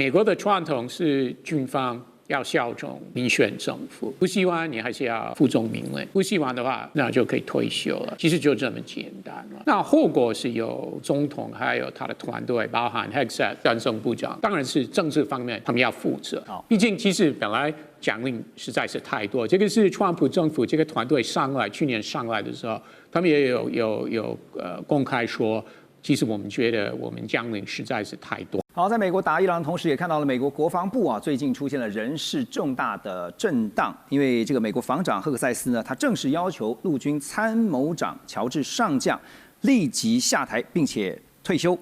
美国的传统是军方要效忠民选政府，不喜欢你还是要服从命令，不喜欢的话那就可以退休了，其实就这么简单了。那后果是由总统还有他的团队，包含 Hegseth 战争部长，当然是政治方面他们要负责。毕竟其实本来奖励实在是太多，这个是川普政府这个团队去年上来的时候，他们也有公开说，其实我们觉得我们奖励实在是太多。好，在美国打伊朗的同时，也看到了美国国防部最近出现了人事重大的震荡，因为这个美国防长赫克塞斯呢，他正式要求陆军参谋长乔治上将立即下台，并且退休。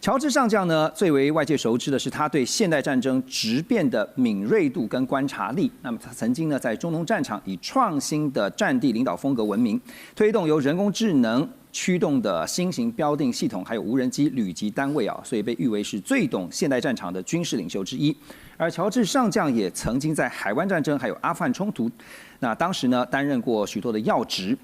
乔治上将呢，最为外界熟知的是他对现代战争质变的敏锐度跟观察力。那么他曾经呢，在中东战场以创新的战地领导风格闻名，推动由人工智能驱动的新型标定系统，还有无人机旅级单位所以被誉为是最懂现代战场的军事领袖之一。而乔治上将也曾经在海湾战争还有阿富汗冲突，那当时呢担任过许多的要职。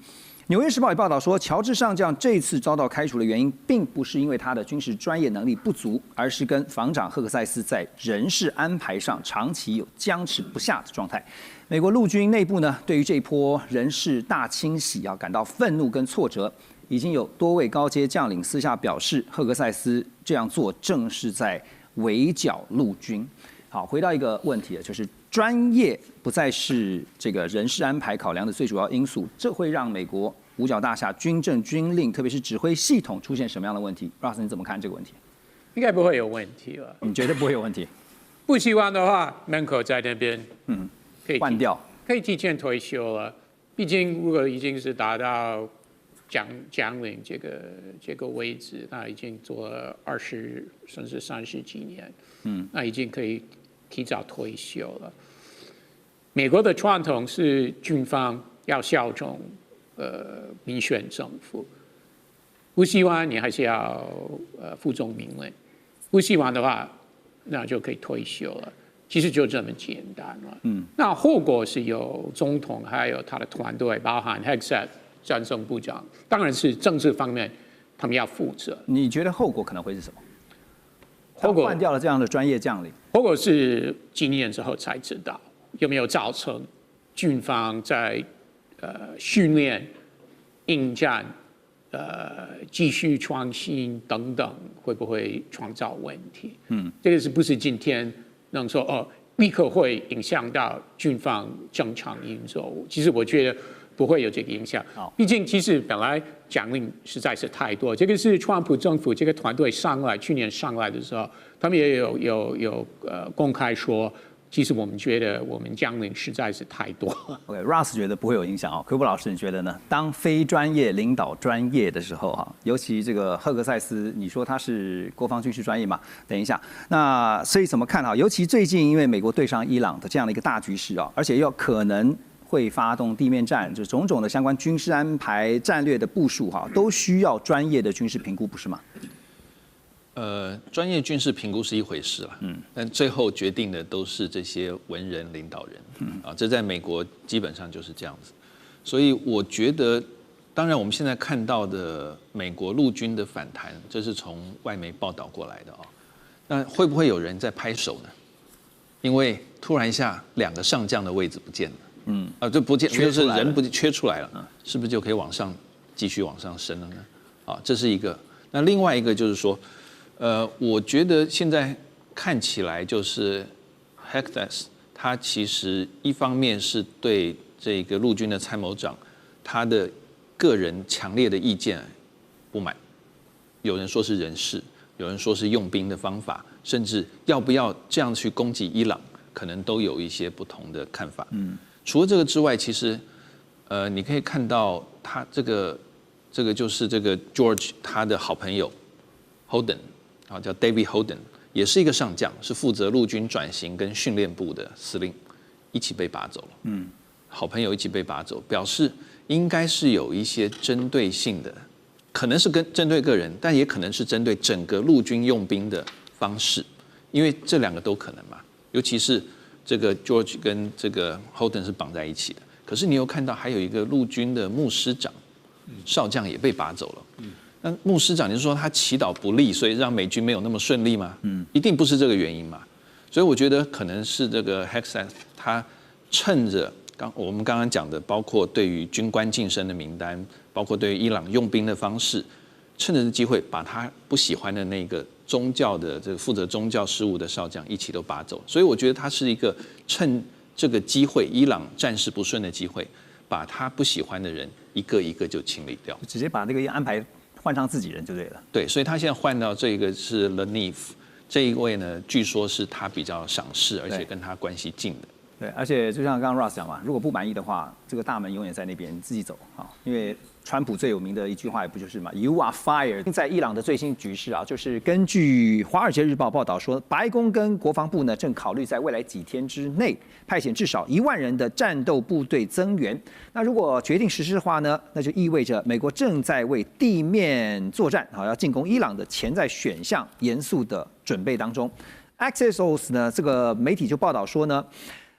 纽约时报也报道说，乔治上将这次遭到开除的原因，并不是因为他的军事专业能力不足，而是跟防长赫克塞斯在人事安排上长期有僵持不下的状态。美国陆军内部呢，对于这一波人事大清洗感到愤怒跟挫折，已经有多位高阶将领私下表示，赫克塞斯这样做正是在围剿陆军。好，回到一个问题，就是专业不再是这个人事安排考量的最主要因素，这会让美国五角大厦军政军令，特别是指挥系统出现什么样的问题 ？Ross， 你怎么看这个问题？应该不会有问题了。你觉得不会有问题？不喜欢的话，门口在那边，可以换掉，可以提前退休了。毕竟如果已经是达到将领这个位置，那已经做了20甚至30几年，那已经可以提早退休了。美国的传统是军方要效忠民选政府，不喜欢你还是要服从命令，不喜欢的话那就可以退休了，其实就这么简单了。那后果是由总统还有他的团队，包含 Hegseth 战争部长，当然是政治方面他们要负责。你觉得后果可能会是什么？后果换掉了这样的专业将领，后果是几年之后才知道有没有造成军方在训练、应战、继续创新等等，会不会创造问题？这个是不是今天能说立刻会影响到军方正常运作？其实我觉得不会有这个影响。毕竟其实本来奖励实在是太多，这个是川普政府这个团队去年上来的时候，他们也有公开说，其实我们觉得我们奖励实在是太多。OK，Ross 觉得不会有影响科布老师你觉得呢？当非专业领导专业的时候尤其这个赫克塞斯，你说他是国防军事专业嘛？等一下，那所以怎么看尤其最近因为美国对上伊朗的这样的一个大局势而且又可能会发动地面战，就种种的相关军事安排、战略的部署都需要专业的军事评估，不是吗？专业军事评估是一回事了，但最后决定的都是这些文人领导人，这在美国基本上就是这样子，所以我觉得，当然我们现在看到的美国陆军的反弹，这是从外媒报道过来的那会不会有人在拍手呢？因为突然一下2个上将的位置不见了，这不见就是人不缺出来了，是不是就可以继续往上升了呢？这是一个。那另外一个就是说。我觉得现在看起来就是 Hegseth 他其实一方面是对这个陆军的参谋长他的个人强烈的意见不满，有人说是人事，有人说是用兵的方法，甚至要不要这样去攻击伊朗，可能都有一些不同的看法。除了这个之外，其实你可以看到他这个就是这个 George 他的好朋友 Holden。叫 David Holden， 也是一个上将，是负责陆军转型跟训练部的司令，一起被拔走了。好朋友一起被拔走，表示应该是有一些针对性的，可能是针对个人，但也可能是针对整个陆军用兵的方式，因为这2个都可能嘛。尤其是这个 George 跟这个 Holden 是绑在一起的，可是你又看到还有一个陆军的牧师长，少将也被拔走了。那牧师长，你是说他祈祷不利，所以让美军没有那么顺利吗？一定不是这个原因嘛。所以我觉得可能是这个 Hegseth 他趁着我们刚刚讲的，包括对于军官晋升的名单，包括对于伊朗用兵的方式，趁着这机会把他不喜欢的那个宗教的这个负责宗教事务的少将一起都拔走。所以我觉得他是一个趁这个机会，伊朗战事不顺的机会，把他不喜欢的人一个一个就清理掉，直接把那个安排换上自己人就对了。对，所以他现在换到这个是 Lanif 这一位呢，据说是他比较赏识，而且跟他关系近的。对，而且就像刚刚 Ross 讲嘛，如果不满意的话，这个大门永远在那边，你自己走啊。因为川普最有名的一句话也不就是嘛 ，You are fired。在伊朗的最新局势啊，就是根据《华尔街日报》报道说，白宫跟国防部呢正考虑在未来几天之内派遣至少1万人的战斗部队增援。那如果决定实施的话呢，那就意味着美国正在为地面作战要进攻伊朗的潜在选项严肃的准备当中。Axios 呢这个媒体就报道说呢，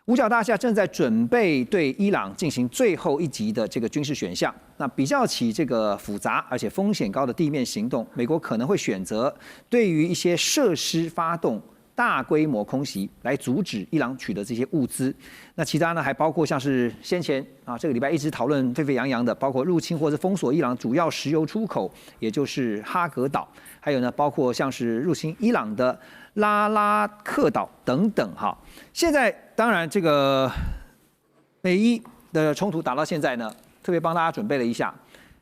五角大厦正在准备对伊朗进行最后一级的这个军事选项。那比较起这个复杂而且风险高的地面行动，美国可能会选择对于一些设施发动大规模空袭，来阻止伊朗取得这些物资。那其他呢，还包括像是先前这个礼拜一直讨论沸沸扬扬的，包括入侵或者封锁伊朗主要石油出口，也就是哈格岛，还有呢，包括像是入侵伊朗的拉拉克岛等等哈。现在当然这个美伊的冲突打到现在呢，特别帮大家准备了一下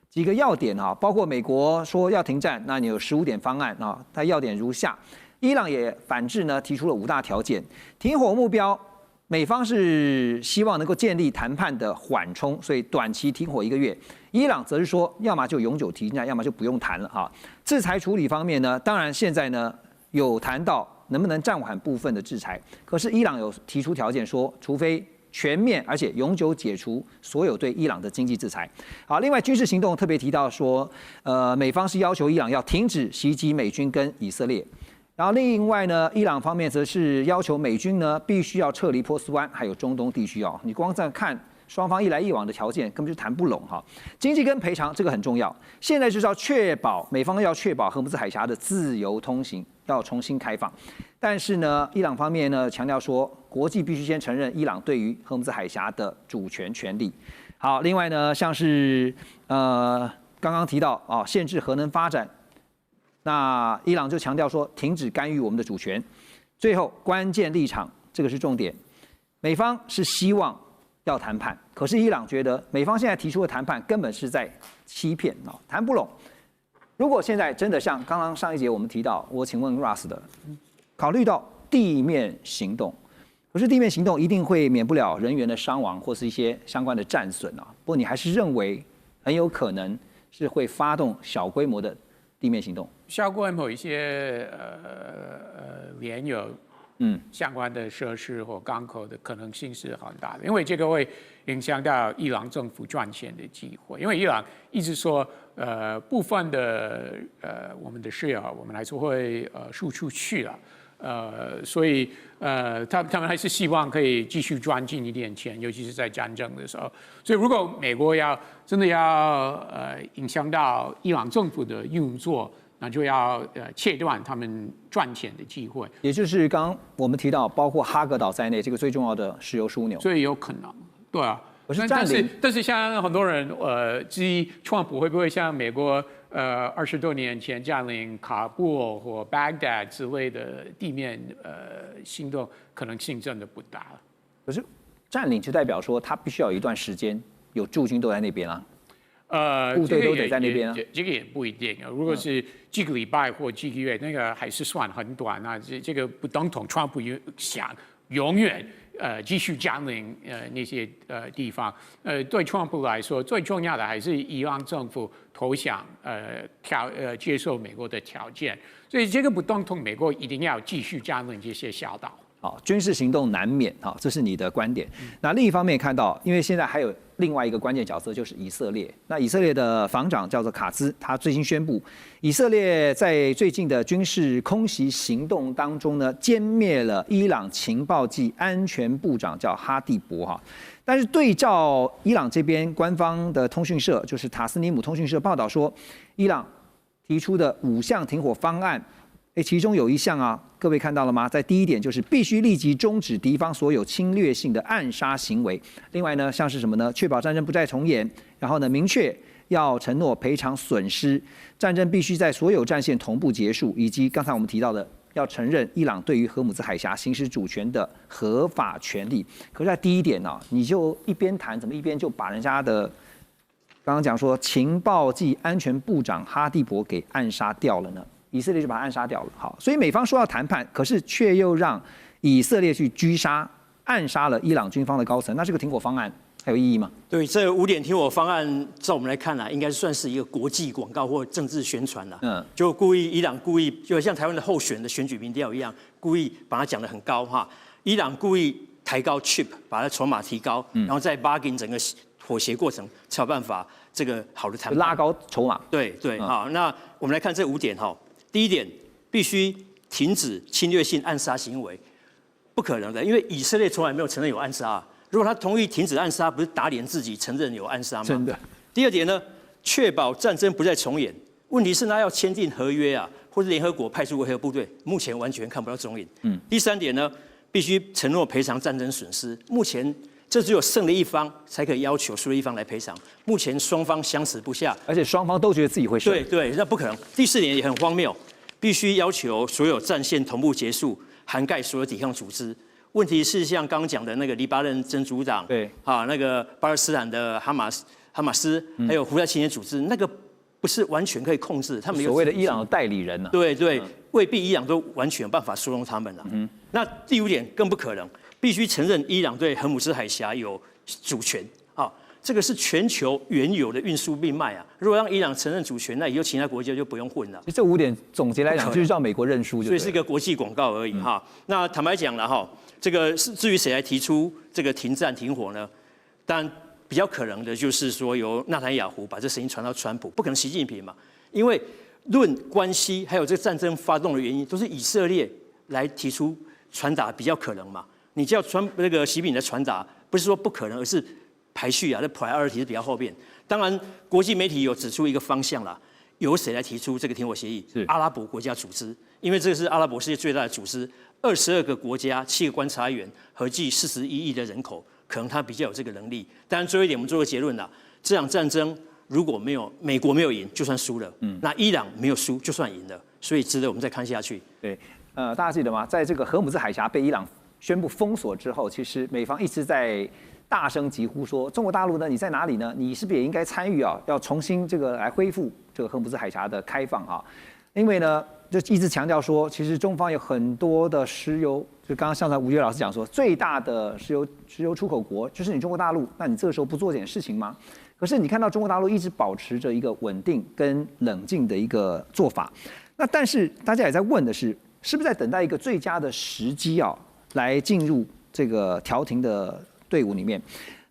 几个要点哈，包括美国说要停战，那你有15点方案啊，它要点如下。伊朗也反制呢，提出了5大条件。停火目标，美方是希望能够建立谈判的缓冲，所以短期停火1个月。伊朗则是说，要么就永久停战，要么就不用谈了哈。制裁处理方面呢，当然现在呢有谈到能不能暂缓部分的制裁，可是伊朗有提出条件说，除非全面而且永久解除所有对伊朗的经济制裁。好，另外军事行动特别提到说，美方是要求伊朗要停止袭击美军跟以色列。然后另外呢，伊朗方面则是要求美军呢必须要撤离波斯湾，还有中东地区哦。你光这样看双方一来一往的条件，根本就谈不拢哈。经济跟赔偿这个很重要，现在就是要确保美方要确保荷姆斯海峡的自由通行要重新开放。但是呢，伊朗方面呢强调说，国际必须先承认伊朗对于荷姆斯海峡的主权权利。好，另外呢，像是刚刚提到限制核能发展。那伊朗就强调说，停止干预我们的主权。最后关键立场，这个是重点。美方是希望要谈判，可是伊朗觉得美方现在提出的谈判根本是在欺骗谈不拢。如果现在真的像刚刚上一节我们提到，我请问 Russ 的，考虑到地面行动，可是地面行动一定会免不了人员的伤亡或是一些相关的战损不过你还是认为很有可能是会发动小规模的地面行动。小规模一些联友相关的设施或港口的可能性是很大的，因为这个会影响到伊朗政府赚钱的机会。因为伊朗一直说，部分的我们的石油我们还是会输出去了，所以他们还是希望可以继续赚进一点钱，尤其是在战争的时候。所以如果美国真的要影响到伊朗政府的运作，那就要切断他们赚钱的机会，也就是刚刚我们提到，包括哈格岛在内，这个最重要的石油枢纽，所以有可能，对啊。但是像很多人质疑，川普会不会像美国20多年前占领喀布尔或巴格达之类的地面行动，可能性真的不大了。可是占领就代表说，他必须要有一段时间有驻军都在那边啊。部队都得在那边啊。这个也不一定啊。如果是几个礼拜或几个月，那个还是算很短啊。这个不等同川普想永远继续占领那些地方。对川普来说，最重要的还是伊朗政府投降接受美国的条件。所以这个不等同美国一定要继续占领这些小岛。好，军事行动难免这是你的观点。那另一方面看到，因为现在还有另外一个关键角色就是以色列。那以色列的防长叫做卡兹，他最新宣布，以色列在最近的军事空袭行动当中呢，歼灭了伊朗情报及安全部长叫哈蒂博但是对照伊朗这边官方的通讯社，就是塔斯尼姆通讯社报道说，伊朗提出的5项停火方案，其中有一项啊，各位看到了吗？在第一点就是必须立即终止敌方所有侵略性的暗杀行为。另外呢，像是什么呢？确保战争不再重演，然后呢，明确要承诺赔偿损失，战争必须在所有战线同步结束，以及刚才我们提到的，要承认伊朗对于荷姆兹海峡行使主权的合法权利。可是，在第一点呢，你就一边谈，怎么一边就把人家的刚刚讲说情报暨安全部长哈蒂博给暗杀掉了呢？以色列就把他暗杀掉了。好，所以美方说要谈判，可是却又让以色列去狙杀、暗杀了伊朗军方的高层，那这个停火方案还有意义吗？对，这5点停火方案，照我们来看应该算是一个国际广告或政治宣传啦。就故意伊朗故意，就像台湾的候选的选举民调一样，故意把它讲得很高哈。伊朗故意抬高 chip， 把它筹码提高，然后再 bargain 整个妥协过程，才有办法这个好的谈判，拉高筹码。对，好，那我们来看这5点哈。第一点，必须停止侵略性暗杀行为，不可能的，因为以色列从来没有承认有暗杀。如果他同意停止暗杀，不是打脸自己承认有暗杀吗？真的。第二点呢，确保战争不再重演。问题是他要签订合约啊，或者联合国派出维和部队，目前完全看不到踪影。第三点呢，必须承诺赔偿战争损失。目前这只有胜的一方才可以要求输的一方来赔偿。目前双方相持不下，而且双方都觉得自己会胜。对，那不可能。第4点也很荒谬，必须要求所有战线同步结束，涵盖所有抵抗组织。问题是像刚刚讲的那个黎巴嫩真主党，对那个巴勒斯坦的哈马斯，还有胡塞青年组织，那个不是完全可以控制。他们所谓的伊朗的代理人呢？对，未必伊朗都完全有办法收容他们了。那第5点更不可能，必须承认伊朗对荷姆斯海峡有主权。这个是全球原有的运输命脉啊！如果让伊朗承认主权，那以后其他国家就不用混了。这5点总结来讲，就是让美国认输，所以是一个国际广告而已哈。那坦白讲了哈，这个是至于谁来提出这个停战停火呢？当然比较可能的就是说由纳坦雅胡把这声音传到川普，不可能习近平嘛，因为论关系还有这个战争发动的原因，都是以色列来提出传达比较可能嘛。你叫那个习近平的传达，不是说不可能，而是排序啊，这 priority 是比较后面。当然，国际媒体有指出一个方向啦，由谁来提出这个停火协议？是阿拉伯国家组织，因为这个是阿拉伯世界最大的组织，22个国家，7个观察员，合计41亿的人口，可能他比较有这个能力。当然，最后一点我们做个结论啦，这场战争如果美国没有赢，就算输了，那伊朗没有输，就算赢了，所以值得我们再看下去。对，大家记得吗？在这个荷姆兹海峡被伊朗宣布封锁之后，其实美方一直在大声疾呼说：“中国大陆呢？你在哪里呢？你是不是也应该参与啊？要重新这个来恢复这个荷姆兹海峡的开放啊？因为呢，就一直强调说，其实中方有很多的石油，就刚刚像吴越老师讲说，最大的石油出口国就是你中国大陆，那你这个时候不做点事情吗？可是你看到中国大陆一直保持着一个稳定跟冷静的一个做法，那但是大家也在问的是，是不是在等待一个最佳的时机啊，来进入这个调停的队伍里面？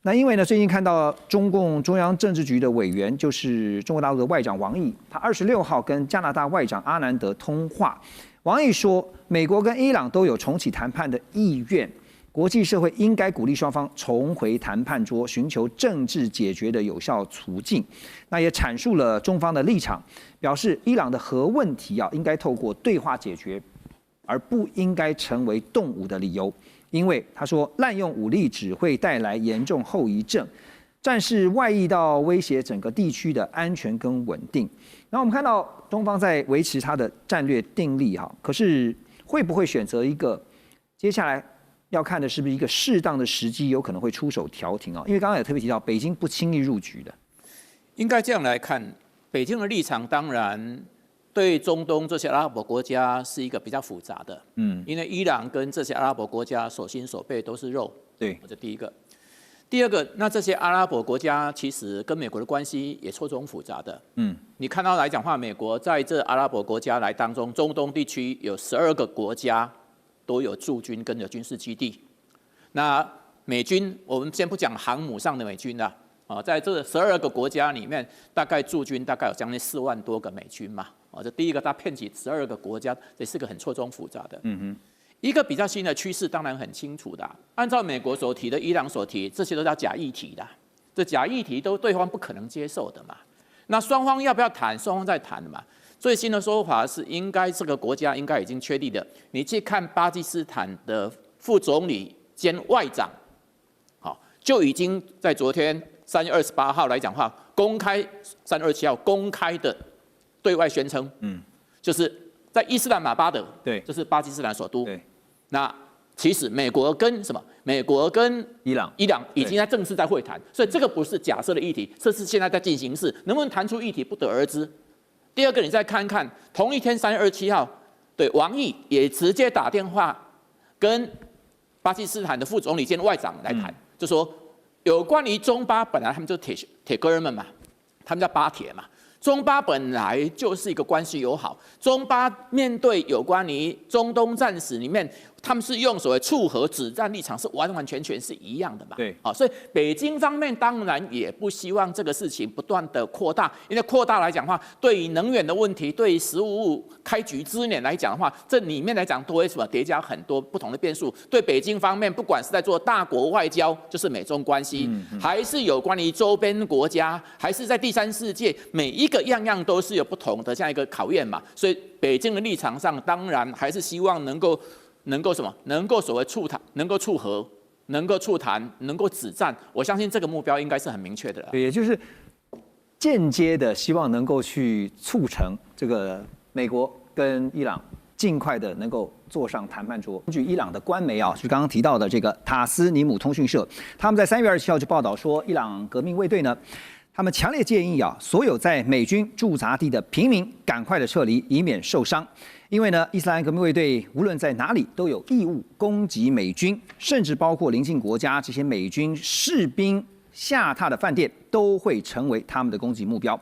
那因为呢，最近看到中共中央政治局的委员，就是中国大陆的外长王毅，他26号跟加拿大外长阿南德通话。王毅说，美国跟伊朗都有重启谈判的意愿，国际社会应该鼓励双方重回谈判桌，寻求政治解决的有效途径。那也阐述了中方的立场，表示伊朗的核问题啊，应该透过对话解决，而不应该成为动武的理由。因为他说，滥用武力只会带来严重后遗症，战事外溢到威胁整个地区的安全跟稳定。然后我们看到中方在维持他的战略定力哈，可是会不会选择一个接下来要看的是不是一个适当的时机，有可能会出手调停啊？因为刚刚也特别提到，北京不轻易入局的。应该这样来看，北京的立场当然对中东这些阿拉伯国家是一个比较复杂的，因为伊朗跟这些阿拉伯国家手心手背都是肉，对，这第一个。第二个，那这些阿拉伯国家其实跟美国的关系也错综复杂的，你看到来讲话，美国在这阿拉伯国家来当中，中东地区有12个国家都有驻军跟有军事基地。那美军，我们先不讲航母上的美军啦，在这12个国家里面，大概驻军大概有将近4万多个美军嘛。这第一个，它遍及12个国家，这是个很错综复杂的。一个比较新的趋势，当然很清楚的。按照美国所提的、伊朗所提，这些都叫假议题的。这假议题都对方不可能接受的嘛。那双方要不要谈？双方在谈嘛。最新的说法是，应该这个国家应该已经确定的。你去看巴基斯坦的副总理兼外长，好，就已经在昨天3月28号来讲话，公开3月27号公开的对外宣称，就是在伊斯兰马巴德，对，这是巴基斯坦首都，对，那其实美国跟什么？美国跟伊朗已经在正式在会谈，所以这个不是假设的议题，这是现在在进行式，能不能谈出议题不得而知。第二个，你再看看同一天3月27号，对，王毅也直接打电话跟巴基斯坦的副总理兼外长来谈，就说有关于中巴，本来他们就铁哥们嘛，他们叫巴铁嘛。中巴本来就是一个关系友好，中巴面对有关于中东战史里面，他们是用所谓促和止战立场，是完完全全是一样的嘛？对，好，所以北京方面当然也不希望这个事情不断的扩大，因为扩大来讲的话，对于能源的问题，对于食物开局之年来讲的话，这里面来讲都会什么叠加很多不同的变数。对北京方面，不管是在做大国外交，就是美中关系，还是有关于周边国家，还是在第三世界，每一个样样都是有不同的这样一个考验嘛。所以北京的立场上，当然还是希望能够什么？能够所谓促谈，能够促和，能够促谈，能够止战。我相信这个目标应该是很明确的。对，也就是间接的希望能够去促成这个美国跟伊朗尽快的能够坐上谈判桌。根据伊朗的官媒啊，就是刚刚提到的这个塔斯尼姆通讯社，他们在3月27号就报道说，伊朗革命卫队呢，他们强烈建议啊，所有在美军驻扎地的平民赶快的撤离，以免受伤。因为呢，伊斯兰革命卫队无论在哪里都有义务攻击美军，甚至包括邻近国家这些美军士兵下榻的饭店都会成为他们的攻击目标。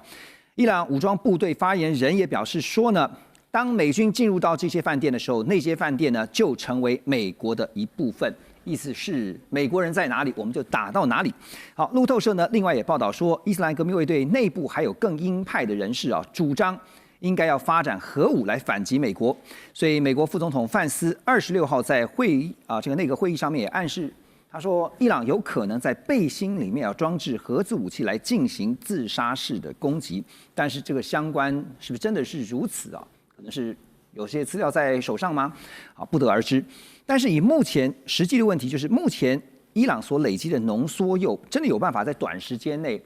伊朗武装部队发言人也表示说呢，当美军进入到这些饭店的时候，那些饭店呢就成为美国的一部分。意思是美国人在哪里，我们就打到哪里。好，路透社呢另外也报道说，伊斯兰革命卫队内部还有更鹰派的人士啊，主张应该要发展核武来反击美国。所以美国副总统范斯26号在这个内阁会议上面也暗示，他说伊朗有可能在背心里面要装置核子武器来进行自杀式的攻击。但是这个相关是不是真的是如此啊？可能是有些资料在手上吗？啊，不得而知。但是以目前实际的问题，就是目前伊朗所累积的浓缩铀，真的有办法在短时间内，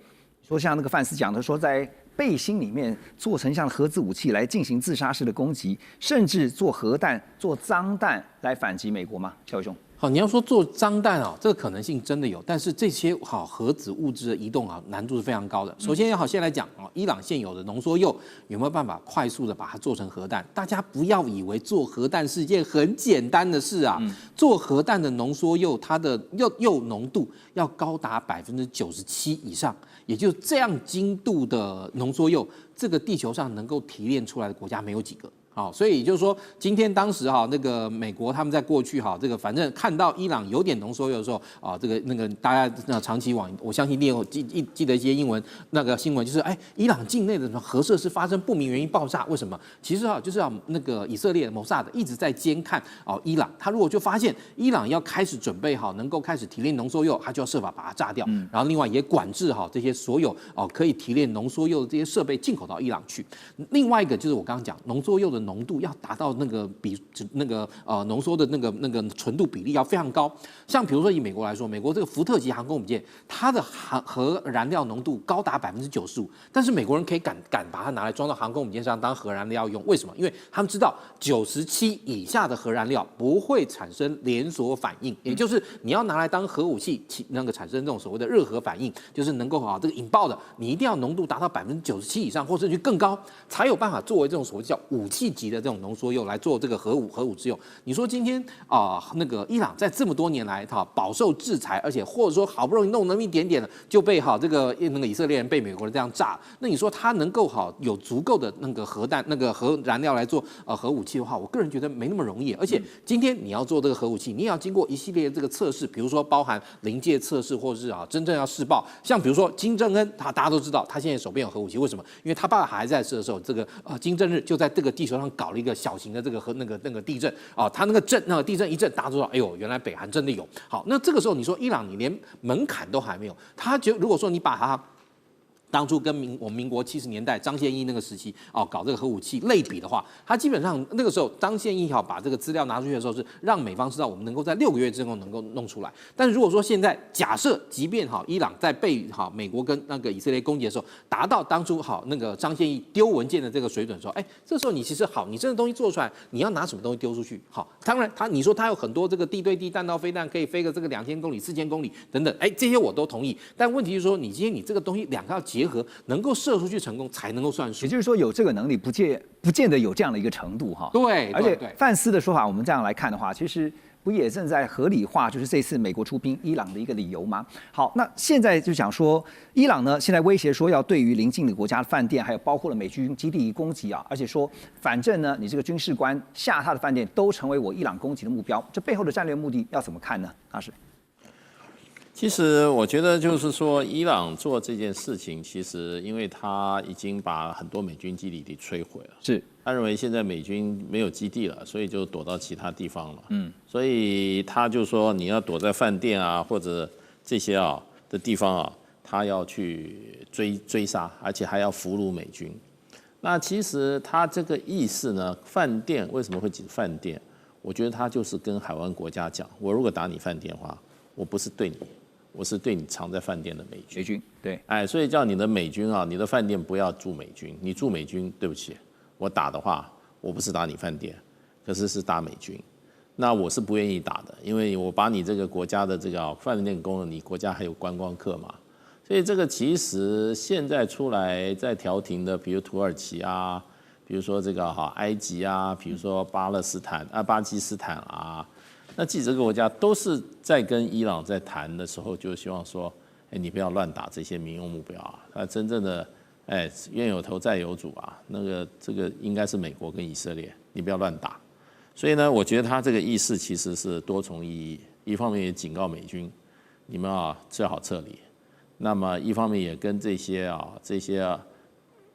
说像那个范斯讲的，说在背心里面做成像核子武器来进行自杀式的攻击，甚至做核弹、做脏弹来反击美国吗？肖伟兄。好，你要说做脏弹啊，这个可能性真的有，但是这些核子物质的移动啊，难度是非常高的。首先先来讲啊，伊朗现有的浓缩铀有没有办法快速的把它做成核弹？大家不要以为做核弹是一件很简单的事啊，做核弹的浓缩铀，它的铀浓度要高达97%以上，也就这样精度的浓缩铀，这个地球上能够提炼出来的国家没有几个。好，所以就是说，今天当时那个美国他们在过去这个反正看到伊朗有点浓缩铀的时候这个大家长期我相信你有记得一些英文那个新闻，就是伊朗境内的核设施发生不明原因爆炸，为什么？其实就是那个以色列摩萨德一直在监看伊朗，他如果就发现伊朗要开始准备好能够开始提炼浓缩铀，他就要设法把它炸掉，然后另外也管制这些所有可以提炼浓缩铀的这些设备进口到伊朗去。另外一个就是我刚刚讲浓缩铀的浓度要达到那个浓缩的那个纯度比例要非常高，像比如说以美国来说，美国这个福特级航空母舰，它的核燃料浓度高达95%，但是美国人可以敢把它拿来装到航空母舰上当核燃料用，为什么？因为他们知道97以下的核燃料不会产生连锁反应，也就是你要拿来当核武器产生这种所谓的热核反应，就是能够这个引爆的，你一定要浓度达到97%以上，或甚至更高，才有办法作为这种所谓叫武器级的这种浓缩铀来做这个核武之用。你说今天那个伊朗在这么多年来饱受制裁，而且或者说好不容易弄那么一点点就被这个那个以色列人被美国人这样炸，那你说他能够有足够的那个核弹那个核燃料来做核武器的话，我个人觉得没那么容易。而且今天你要做这个核武器，你也要经过一系列这个测试，比如说包含临界测试，或者是真正要试爆。像比如说金正恩，大家都知道他现在手边有核武器，为什么？因为他爸爸还在世的时候，这个金正日就在这个地球上搞了一个小型的这个那个地震他那个地震一震，大家都知道，哎呦，原来北韩真的有。好，那这个时候你说伊朗你连门槛都还没有，他如果说你把它当初跟我们民国70年代张献义那个时期搞这个核武器类比的话，他基本上那个时候张献义把这个资料拿出去的时候，是让美方知道我们能够在6个月之后能够弄出来。但是如果说现在假设，即便伊朗在被美国跟那个以色列攻击的时候，达到当初那个张献义丢文件的这个水准的时候，这时候你其实你真的东西做出来，你要拿什么东西丢出去？当然你说他有很多这个地对地弹道飞弹可以飞个这个2000公里、4000公里等等，这些我都同意。但问题是说，你今天你这个东西两个要结合，能够射出去成功才能够算数。也就是说，有这个能力不见得有这样的一个程度哈。对，而且范斯的说法，我们这样来看的话，其实不也正在合理化，就是这次美国出兵伊朗的一个理由吗？好，那现在就讲说，伊朗呢现在威胁说要对于邻近的国家的饭店，还有包括了美军基地攻击啊，而且说反正呢你这个军事官下榻的饭店都成为我伊朗攻击的目标，这背后的战略目的要怎么看呢？大使？其实我觉得就是说，伊朗做这件事情，其实因为他已经把很多美军基地给摧毁了，是他认为现在美军没有基地了，所以就躲到其他地方了。所以他就说你要躲在饭店啊或者这些的地方他要去追杀，而且还要俘虏美军。那其实他这个意思呢，饭店为什么会指饭店？我觉得他就是跟海湾国家讲，我如果打你饭店的话，我不是对你。我是对你藏在饭店的美军，对，所以叫你的美军你的饭店不要住美军，你住美军，对不起，我打的话，我不是打你饭店，可是是打美军，那我是不愿意打的，因为我把你这个国家的这个饭店攻了，你国家还有观光客嘛，所以这个其实现在出来在调停的，比如土耳其啊，比如说这个埃及啊，比如说巴基斯坦啊。那几个国家都是在跟伊朗在谈的时候，就希望说，你不要乱打这些民用目标啊。那真正的，冤有头债有主啊。这个应该是美国跟以色列，你不要乱打。所以呢，我觉得他这个意思其实是多重意义。一方面也警告美军，你们最好撤离。那么一方面也跟这些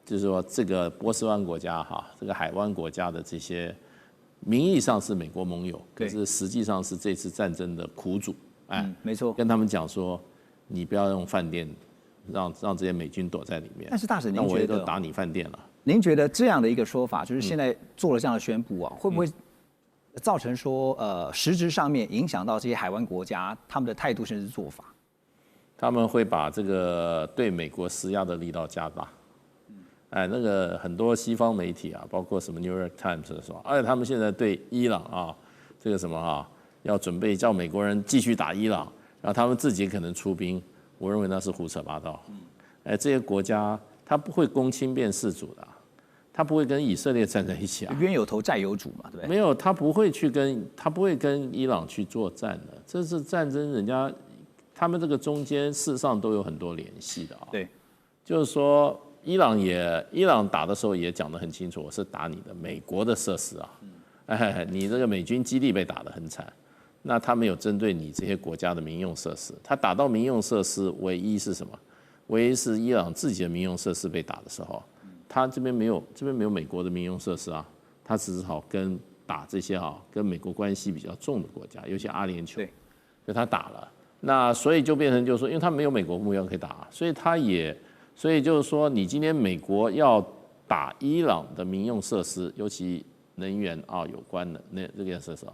就是说这个波斯湾国家这个海湾国家的这些。名义上是美国盟友，可是实际上是这次战争的苦主。没错，跟他们讲说，你不要用饭店，让这些美军躲在里面。但是大使，您觉得？那我也都打你饭店了。您觉得这样的一个说法，就是现在做了这样的宣布会不会造成说实质上面影响到这些海湾国家他们的态度甚至做法？他们会把这个对美国施压的力道加大。那个很多西方媒体包括什么 New York Times 说，他们现在对伊朗这个什么要准备叫美国人继续打伊朗，然后他们自己可能出兵，我认为那是胡扯八道。这些国家他不会攻亲变世主的，他不会跟以色列站在一起冤有头债有主嘛，对不对？没有，他不会跟伊朗去作战的，这是战争，他们这个中间事实上都有很多联系的对，就是说。伊朗打的时候也讲得很清楚，我是打你的美国的设施你这个美军基地被打得很惨，那他没有针对你这些国家的民用设施，他打到民用设施，唯一是什么？唯一是伊朗自己的民用设施被打的时候，他这边没有美国的民用设施他只好跟打这些跟美国关系比较重的国家，尤其阿联酋，所以他打了，那所以就变成就是说，因为他没有美国目标可以打，所以就是说，你今天美国要打伊朗的民用设施，尤其能源有关的这件设施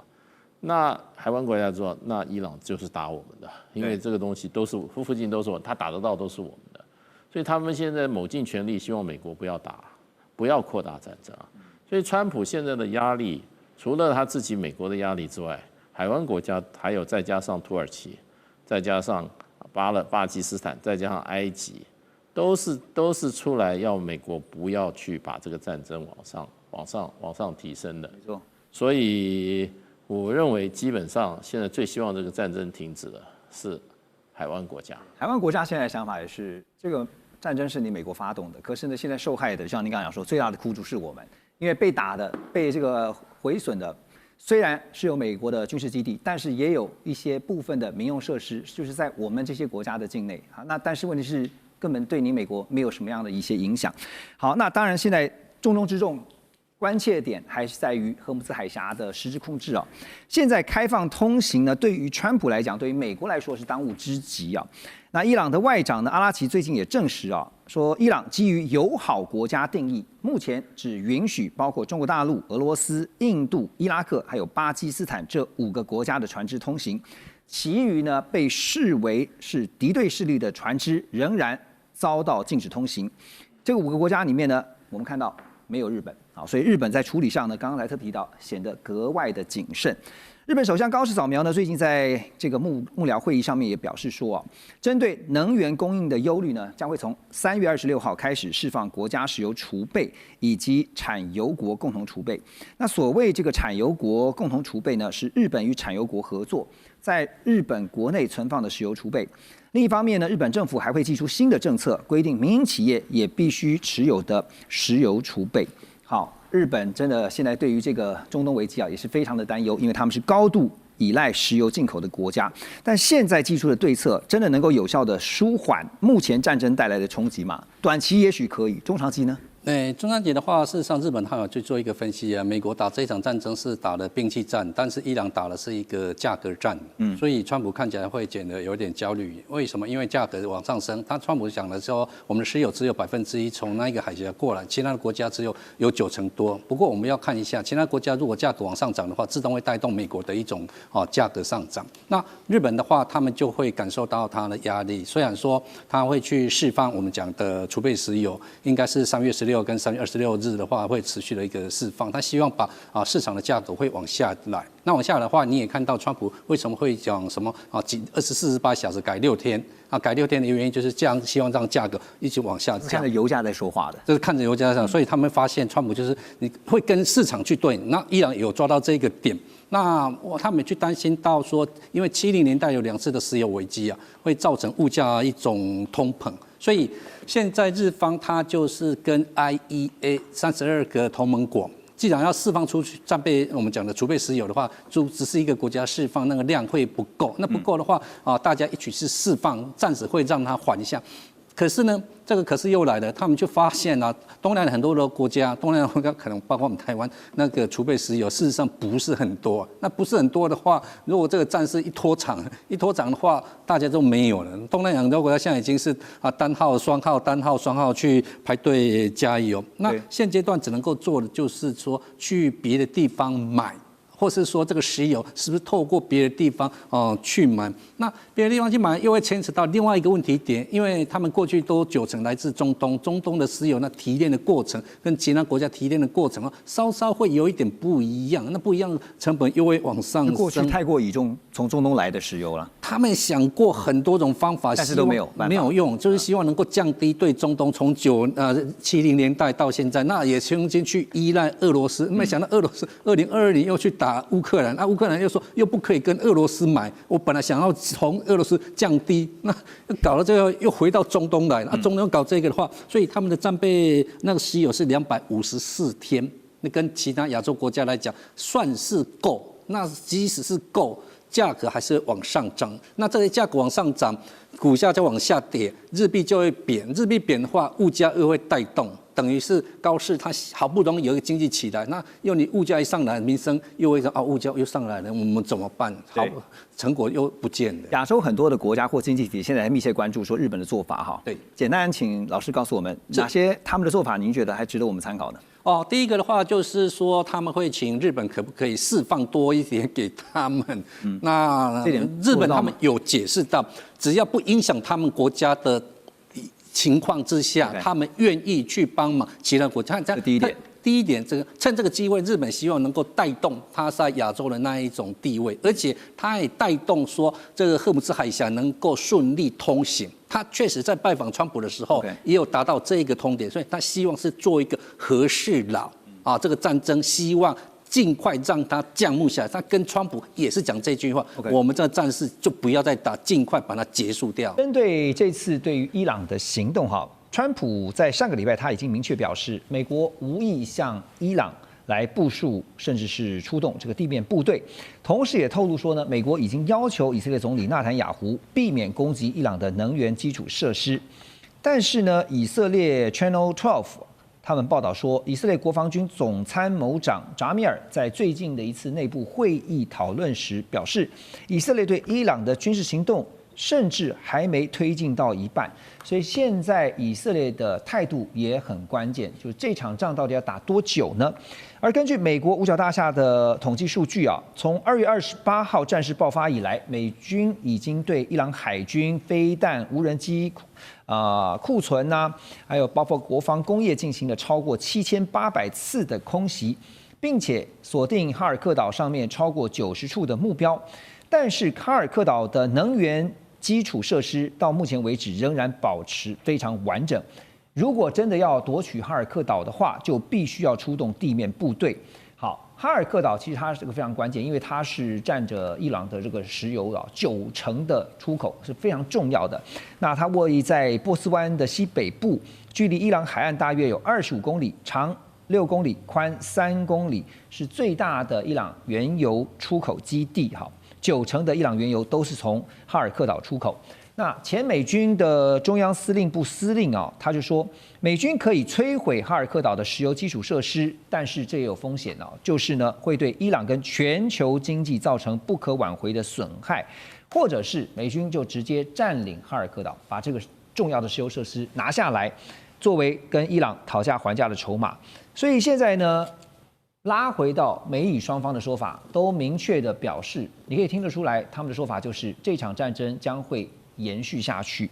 那海湾国家说，那伊朗就是打我们的，因为这个东西都是附近都是他打得到都是我们的，所以他们现在卯尽全力，希望美国不要打，不要扩大战争所以川普现在的压力，除了他自己美国的压力之外，海湾国家还有再加上土耳其，再加上巴基斯坦，再加上埃及。都是出来要美国不要去把这个战争往上提升的，没错。所以我认为基本上现在最希望这个战争停止的是海湾国家。海湾国家现在的想法也是，这个战争是你美国发动的，可是呢，现在受害的，像您刚刚讲说，最大的苦主是我们，因为被打的、被这个毁损的，虽然是有美国的军事基地，但是也有一些部分的民用设施，就是在我们这些国家的境内那但是问题是。根本对你美国没有什么样的一些影响。好，那当然现在重中之重，关切点还是在于荷姆斯海峡的实质控制啊。现在开放通行呢，对于川普来讲，对于美国来说是当务之急啊。那伊朗的外长呢，阿拉奇最近也证实啊，说伊朗基于友好国家定义，目前只允许包括中国大陆、俄罗斯、印度、伊拉克还有巴基斯坦这5个国家的船只通行，其余呢被视为是敌对势力的船只，仍然遭到禁止通行。这个5个国家里面呢，我们看到没有日本啊，所以日本在处理上呢，刚刚莱特提到显得格外的谨慎。日本首相高市早苗呢，最近在这个幕僚会议上面也表示说，针对能源供应的忧虑呢，将会从3月26号开始释放国家石油储备以及产油国共同储备。那所谓这个产油国共同储备呢，是日本与产油国合作，在日本国内存放的石油储备。另一方面呢，日本政府还会祭出新的政策，规定民营企业也必须持有的石油储备。好。日本真的现在对于这个中东危机啊，也是非常的担忧，因为他们是高度依赖石油进口的国家。但现在祭出的对策，真的能够有效的舒缓目前战争带来的冲击吗？短期也许可以，中长期呢？中长期的话，事实上日本他有去做一个分析啊。美国打这场战争是打了兵器战，但是伊朗打的是一个价格战。所以川普看起来会显得有点焦虑。为什么？因为价格往上升。川普讲的说，我们的石油只有1%从那个海峡过来，其他的国家只有90%多。不过我们要看一下，其他国家如果价格往上涨的话，自动会带动美国的一种价格上涨。那日本的话，他们就会感受到它的压力。虽然说他会去释放我们讲的储备石油，应该是3月16跟3月26日的话会持续的一个释放，他希望把市场的价格会往下来。那往下来的话，你也看到川普为什么会讲什么24-48小时改6天啊？改6天的原因就是这样，希望让价格一起往下降。看着油价在说话的，这是看着油价上，所以他们发现川普就是你会跟市场去对。那伊朗有抓到这个点。那他们去担心到说，因为70年代有2次的石油危机啊，会造成物价一种通膨，所以现在日方它就是跟 IEA 32个同盟国，既然要释放出去战备我们讲的储备石油的话，就只是一个国家释放那个量会不够，那不够的话大家一起去释放，暂时会让它缓一下。可是呢，这个可是又来了，他们就发现啊，东南亚很多的国家，东南亚国家可能包括我们台湾，那个储备石油事实上不是很多。那不是很多的话，如果这个战事一拖长的话，大家都没有了。东南亚很多国家现在已经是单号、双号、单号、双号去排队加油。那现阶段只能够做的就是说，去别的地方买。或是说这个石油是不是透过别的地方去买？那别的地方去买，又会牵扯到另外一个问题点，因为他们过去都90%来自中东，中东的石油那提炼的过程跟其他国家提炼的过程稍稍会有一点不一样，那不一样的成本又会往上升。过去太过倚重从中东来的石油了，他们想过很多种方法，但是都没有用，就是希望能够降低对中东从70年代到现在，那也曾经去依赖俄罗斯，没想到俄罗斯2022年又去打乌克兰，乌克兰又说又不可以跟俄罗斯买，我本来想要从俄罗斯降低，那搞到最后又回到中东来了，中东搞这个的话，所以他们的战备那个石油是254天，那跟其他亚洲国家来讲算是够，那即使是够，价格还是往上涨，那这些价格往上涨，股价就往下跌，日币就会贬，日币贬的话，物价又会带动。等于是高市，它好不容易有一个经济起来，那又你物价一上来，民生又会说物价又上来了，我们怎么办？好，成果又不见了。亚洲很多的国家或经济体现在密切关注说日本的做法哈。对，简单请老师告诉我们哪些他们的做法，您觉得还值得我们参考呢？第一个的话就是说他们会请日本可不可以释放多一点给他们？那日本他们有解释到，只要不影响他们国家的情况之下，他们愿意去帮忙其他国家。这第一点，这个趁这个机会，日本希望能够带动它在亚洲的那一种地位，而且它也带动说这个荷姆斯海峡能够顺利通行。他确实在拜访川普的时候，也有达到这个通点，所以他希望是做一个和事佬这个战争希望尽快让它降幕下来。他跟川普也是讲这句话，我们这个战事就不要再打，尽快把它结束掉。针对这次对于伊朗的行动川普在上个礼拜他已经明确表示，美国无意向伊朗来部署甚至是出动这个地面部队，同时也透露说呢，美国已经要求以色列总理纳坦雅胡避免攻击伊朗的能源基础设施。但是呢，以色列 Channel 12他们报道说，以色列国防军总参谋长扎米尔在最近的一次内部会议讨论时表示，以色列对伊朗的军事行动甚至还没推进到一半，所以现在以色列的态度也很关键，就是这场仗到底要打多久呢？而根据美国五角大厦的统计数据啊，从2月28号战事爆发以来，美军已经对伊朗海军飞弹、无人机库存啊，还有包括国防工业进行了超过7800次的空袭，并且锁定哈尔克岛上面超过90处的目标。但是哈尔克岛的能源基础设施到目前为止仍然保持非常完整。如果真的要夺取哈尔克岛的话，就必须要出动地面部队。好，哈尔克岛其实它是个非常关键，因为它是占着伊朗的这个石油90%的出口，是非常重要的。那它位在波斯湾的西北部，距离伊朗海岸大约有25公里，长6公里，宽3公里，是最大的伊朗原油出口基地。好，90%的伊朗原油都是从哈尔克岛出口。那前美军的中央司令部司令他就说，美军可以摧毁哈尔克岛的石油基础设施，但是这也有风险就是呢会对伊朗跟全球经济造成不可挽回的损害，或者是美军就直接占领哈尔克岛，把这个重要的石油设施拿下来，作为跟伊朗讨价还价的筹码。所以现在呢，拉回到美以双方的说法，都明确的表示，你可以听得出来，他们的说法就是这场战争将会延续下去，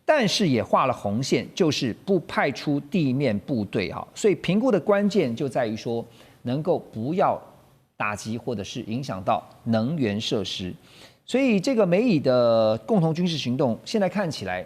但是也画了红线，就是不派出地面部队所以评估的关键就在于说，能够不要打击或者是影响到能源设施。所以这个美以的共同军事行动，现在看起来，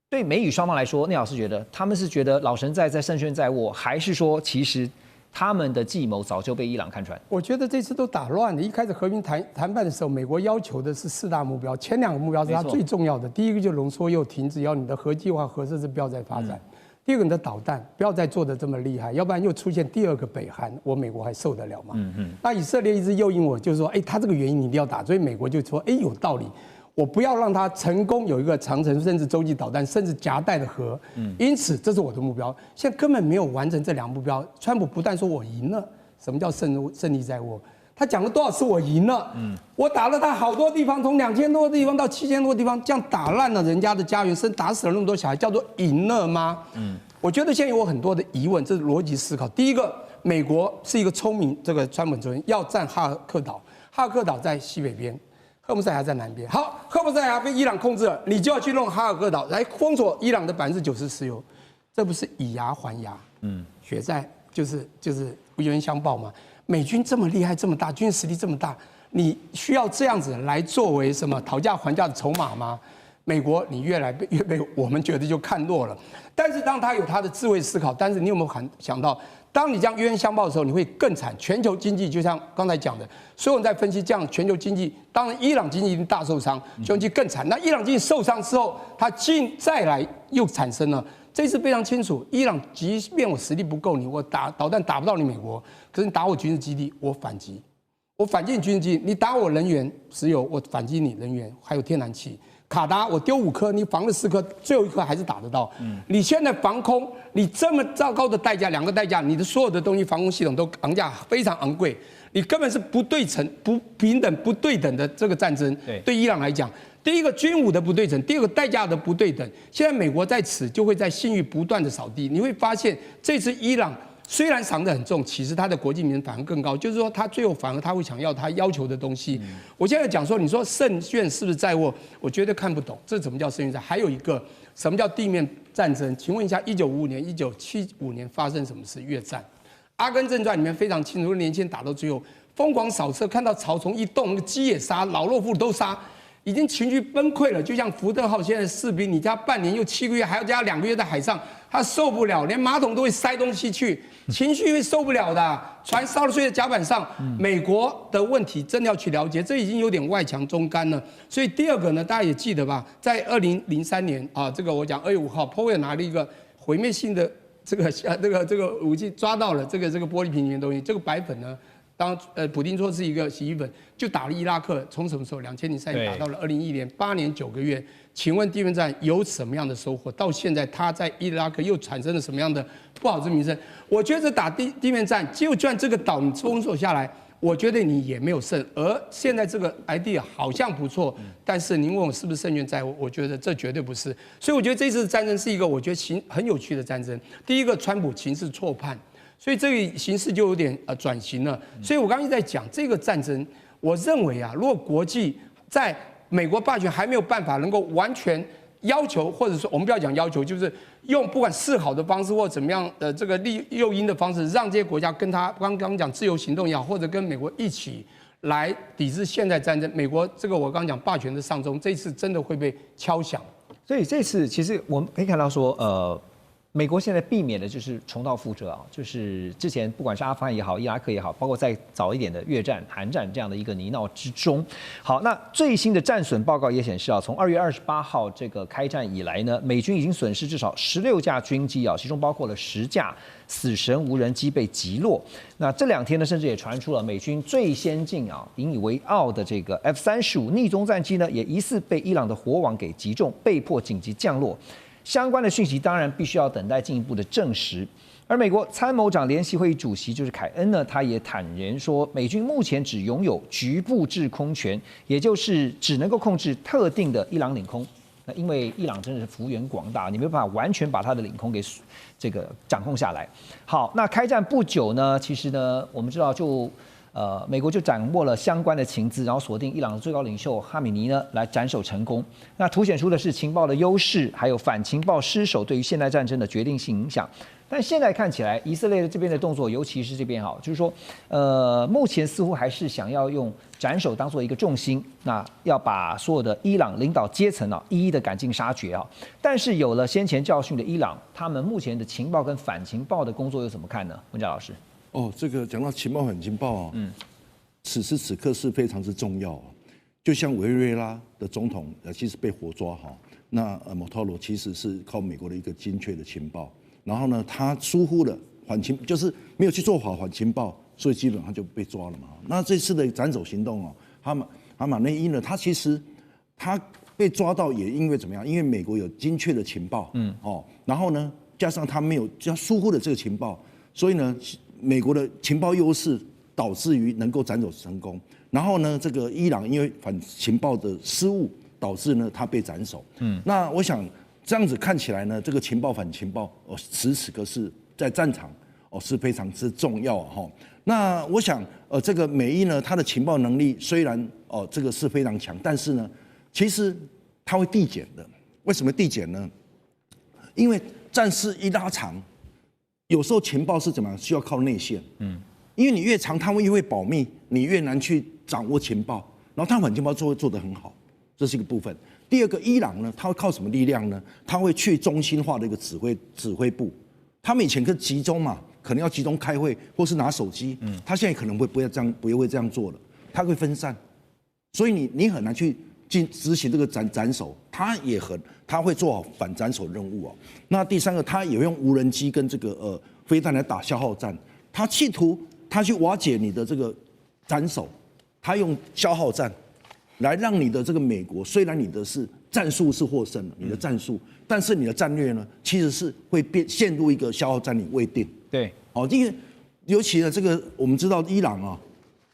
对美以双方来说，聂老师觉得他们是觉得老神在胜券在握，还是说其实他们的计谋早就被伊朗看穿？我觉得这次都打乱了。一开始和平谈判的时候，美国要求的是4大目标，前2个目标是它最重要的。第一个就是浓缩铀停止，要你的核计划、核设施不要再发展。第二个，你的导弹不要再做得这么厉害，要不然又出现第2个北韩，我美国还受得了吗？那以色列一直诱引我，就是说，他这个原因你一定要打，所以美国就说，有道理。我不要让它成功有一个长程甚至洲际导弹，甚至夹带的核，因此这是我的目标。现在根本没有完成这2个目标。川普不但说我赢了，什么叫胜利在握？他讲了多少次我赢了？我打了他好多地方，从2000多个地方到7000多个地方，这样打烂了人家的家园，甚至打死了那么多小孩，叫做赢了吗？我觉得现在有很多的疑问，这是逻辑思考。第一个，美国是一个聪明，这个川普主任要占哈尔克岛，哈尔克岛在西北边。赫姆塞海在南边，好，赫姆塞海被伊朗控制了，你就要去弄哈尔克岛来封锁伊朗的90%石油，这不是以牙还牙？血债就是冤冤相报嘛。美军这么厉害，这么大，军事实力这么大，你需要这样子来作为什么讨价还价的筹码吗？美国你越来越被我们觉得就看弱了。但是当他有他的智慧思考，但是你有没有想到？当你这样冤冤相报的时候，你会更惨。全球经济就像刚才讲的，所有人在分析这样全球经济，当然伊朗经济一定大受伤，全球经济更惨。那伊朗经济受伤之后，它再来又产生了，这次非常清楚，伊朗即便我实力不够你，我打导弹打不到你美国，可是你打我军事基地，我反击，我反击你军事基地，你打我能源石油，我反击你能源，还有天然气。卡达我丢5颗，你防了4颗，最后1颗还是打得到。你现在防空，你这么糟糕的代价，2个代价，你的所有的东西防空系统都昂价非常昂贵，你根本是不对称、不平等、不对等的这个战争。对伊朗来讲，第一个军武的不对等，第2个代价的不对等。现在美国在此就会在信誉不断的扫地，你会发现这次伊朗。虽然伤得很重，其实他的国际名反而更高，就是说他最后反而他会想要他要求的东西。我现在讲说，你说胜券是不是在握？我绝对看不懂，这怎么叫胜券在？还有一个，什么叫地面战争？请问一下，1955年、1975年发生什么事？越战，《阿甘正传》里面非常清楚，年轻人打到最后疯狂扫射，看到草丛一动，那个鸡也杀，老弱妇孺都杀。已经情绪崩溃了，就像福特号现在的士兵，你加半年又7个月，还要加2个月在海上，他受不了，连马桶都会塞东西去，情绪会受不了的。船烧了睡在甲板上，美国的问题真的要去了解，这已经有点外强中干了。所以第2个呢，大家也记得吧，在2003年啊，这个我讲2月5号 ，Powell 拿了一个毁灭性的这个武器，抓到了这个玻璃瓶里面的东西，这个白粉呢。普丁说是一个洗衣粉，就打了伊拉克，从什么时候？2003年打到了2011年，8年9个月。请问地面战有什么样的收获？到现在他在伊拉克又产生了什么样的不好之名声？我觉得打地面战，就算这个岛你封锁下来，我觉得你也没有胜。而现在这个 idea 好像不错，但是您问我是不是胜券在握？我觉得这绝对不是。所以我觉得这次战争是一个我觉得很有趣的战争。第一个，川普情势错判，所以这个形势就有点转型了。所以我刚刚一直在讲这个战争，我认为啊，如果国际在美国霸权还没有办法能够完全要求，或者说我们不要讲要求，就是用不管示好的方式或怎么样的这个诱因的方式，让这些国家跟他刚刚讲自由行动也好，或者跟美国一起来抵制现代战争。美国这个我刚刚讲霸权的上中，这次真的会被敲响。所以这次其实我们可以看到说，美国现在避免的就是重蹈覆辙啊，就是之前不管是阿富汗也好，伊拉克也好，包括再早一点的越战、韩战这样的一个泥淖之中。好，那最新的战损报告也显示啊，从2月28号这个开战以来呢，美军已经损失至少16架军机啊，其中包括了10架死神无人机被击落。那这2天呢，甚至也传出了美军最先进啊、引以为傲的这个 F-35逆踪战机呢，也疑似被伊朗的火网给击中，被迫紧急降落。相关的讯息当然必须要等待进一步的证实。而美国参谋长联席会议主席就是凯恩呢，他也坦言说，美军目前只拥有局部制空权，也就是只能够控制特定的伊朗领空。那因为伊朗真的是幅员广大，你没有办法完全把它的领空给这个掌控下来。好，那开战不久呢，其实呢，我们知道美国就掌握了相关的情资，然后锁定伊朗的最高领袖哈米尼呢来斩首成功。那凸显出的是情报的优势，还有反情报失守对于现代战争的决定性影响。但现在看起来，以色列这边的动作，尤其是这边就是说，目前似乎还是想要用斩首当做一个重心，那要把所有的伊朗领导阶层一一的赶尽杀绝但是有了先前教训的伊朗，他们目前的情报跟反情报的工作又怎么看呢？文佳老师。这个讲到情报反情报此时此刻是非常之重要就像委内瑞拉的总统其实被火抓那莫托罗其实是靠美国的一个精确的情报，然后呢，他疏忽了反情，就是没有去做好反情报，所以基本上就被抓了嘛。那这次的斩首行动哈马内伊呢，他其实他被抓到也因为怎么样？因为美国有精确的情报，然后呢，加上他疏忽了这个情报，所以呢。美国的情报优势导致于能够斩首成功，然后呢，这个伊朗因为反情报的失误，导致呢他被斩首。那我想这样子看起来呢，这个情报反情报此时此刻是在战场是非常之重要那我想这个美伊呢，它的情报能力虽然这个是非常强，但是呢，其实它会递减的。为什么递减呢？因为战事一拉长。有时候情报是怎么样？需要靠内线，因为你越长，他们越会保密，你越难去掌握情报，然后他反情报做得很好，这是一个部分。第二个，伊朗呢，他会靠什么力量呢？他会去中心化的一个指挥部，他们以前可集中嘛，可能要集中开会或是拿手机，他现在可能不会这样做了，他会分散，所以你很难去执行这个斩首，他会做好反斩首任务那第三个，他也用无人机跟这个飞弹来打消耗战，他企图他去瓦解你的这个斩首，他用消耗战来让你的这个美国，虽然你的战术是获胜了，你的战术，但是你的战略呢，其实是会陷入一个消耗战，你未定。对，因为尤其呢，这个我们知道伊朗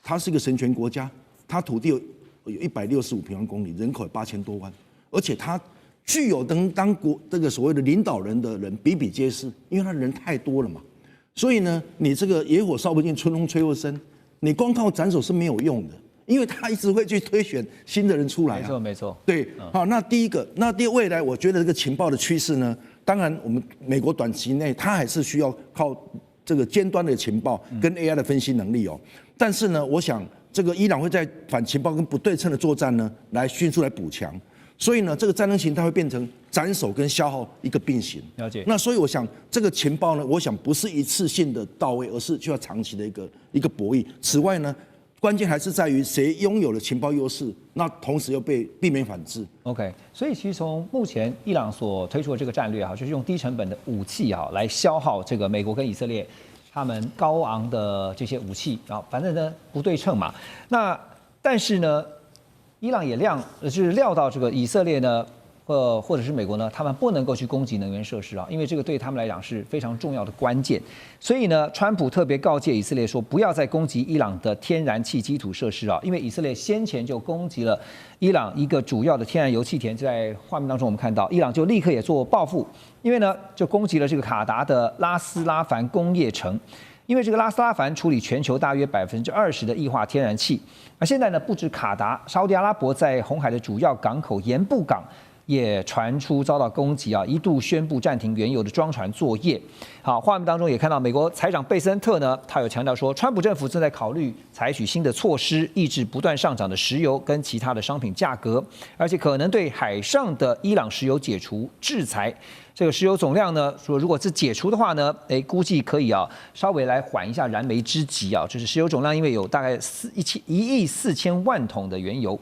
它是一个神权国家，它土地有165平方公里，人口有8000多万，而且它具有当国这个所谓的领导人的人比比皆是，因为他人太多了嘛。所以呢，你这个野火烧不尽，春风吹又生，你光靠斩首是没有用的，因为他一直会去推选新的人出来没错。对，好，那第二未来，我觉得这个情报的趋势呢，当然我们美国短期内它还是需要靠这个尖端的情报跟 AI 的分析能力但是呢，我想这个伊朗会在反情报跟不对称的作战呢，来迅速来补强。所以呢，这个战争形态会变成斩首跟消耗一个并行。了解。那所以我想，这个情报呢，我想不是一次性的到位，而是需要长期的一个博弈。此外呢，关键还是在于谁拥有了情报优势，那同时又被避免反制。OK， 所以其实从目前伊朗所推出的这个战略就是用低成本的武器来消耗这个美国跟以色列他们高昂的这些武器啊，反正呢不对称嘛。那但是呢，伊朗也料到这个以色列呢，或者是美国呢，他们不能够去攻击能源设施啊，因为这个对他们来讲是非常重要的关键。所以呢，川普特别告诫以色列说，不要再攻击伊朗的天然气基础设施啊，因为以色列先前就攻击了伊朗一个主要的天然油气田，在画面当中我们看到，伊朗就立刻也做报复，因为呢就攻击了这个卡达的拉斯拉凡工业城。因为这个拉斯拉凡处理全球大约20%的液化天然气，而现在呢，不止卡达，沙特阿拉伯在红海的主要港口盐布港也传出遭到攻击啊，一度宣布暂停原油的装船作业。好，画面当中也看到美国财长贝森特呢，他有强调说，川普政府正在考虑采取新的措施，抑制不断上涨的石油跟其他的商品价格，而且可能对海上的伊朗石油解除制裁。这个石油总量呢，说如果是解除的话呢，估计可以啊，稍微来缓一下燃眉之急啊。就是石油总量，因为有大概1亿4000万桶的原油。